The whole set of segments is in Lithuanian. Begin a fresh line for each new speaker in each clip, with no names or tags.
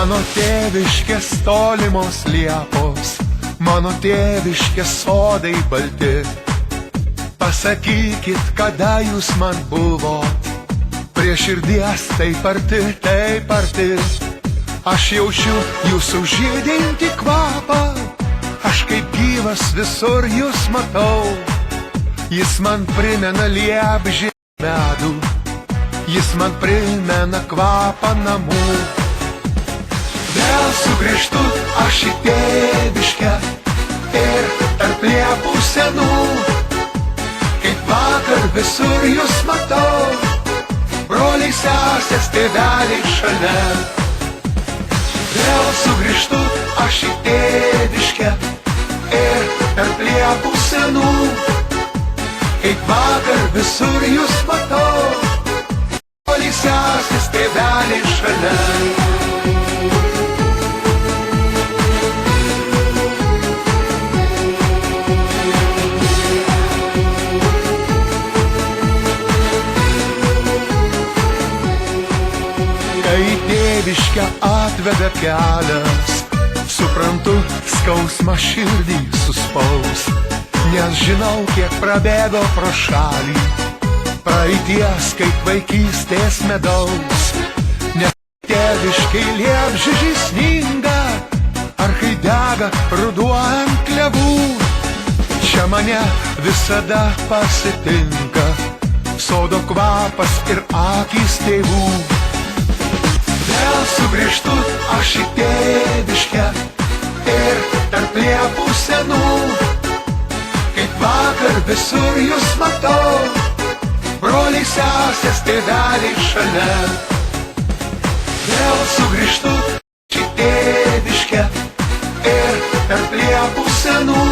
Mano tėviškės tolimos liepos, mano tėviškės sodai balti. Pasakykit, kada jūs man buvot, prie širdies taip arti. Aš jaučiu jūsų žydintį kvapą, aš kaip gyvas visur jūs matau. Jis man primena liepžiedį medų, jis man primena kvapą namų. Vėl sugrįžtu aš į tėviškę ir tarp liepų senų, kaip vakar visur jūs matau, broliai, sesės, tėveliai šalia. Vėl sugrįžtu aš į tėviškę ir tarp liepų senų, kaip vakar visur jūs matau, broliai, sesės, tėveliai šalia. Kai tėviškę atveda kelias, suprantu, skausmą širdį suspaus, nes žinau, kiek prabėgo pro šalį, praeities kaip vaikystės medaus. Nes tėviškai liepžiedžiai sninga, ar kai dega ruduo ant klevų, čia mane visada pasitinka sodo kvapas ir akys tėvų. Vėl sugrįžtu aš į tėviškę ir tarp liepų senų, kaip vakar visur jūs matau, broliai, sesės, tėveliai šalia. Vėl sugrįžtu aš į tėviškę ir tarp liepų senų,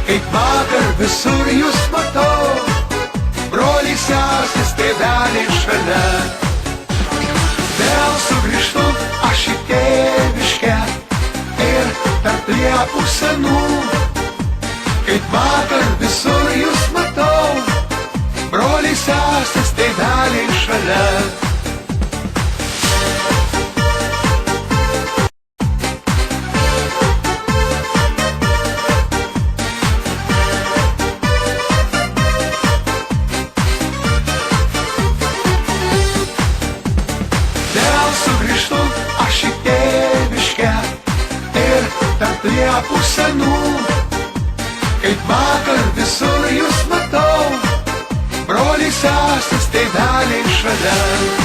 kaip vakar visur jūs matau, broliai, sesės, tėveliai šalia. Vėl sugrįžtu aš į tėviškę ir tarp liepų senų, kaip vakar visur jūs matau, broliai, sesės, tėveliai šalia. Sugrįžtu aš į tėviškę ir tarp liepų senų, kaip vakar visur jūs matau, broliai, sesės, tėveliai šalia.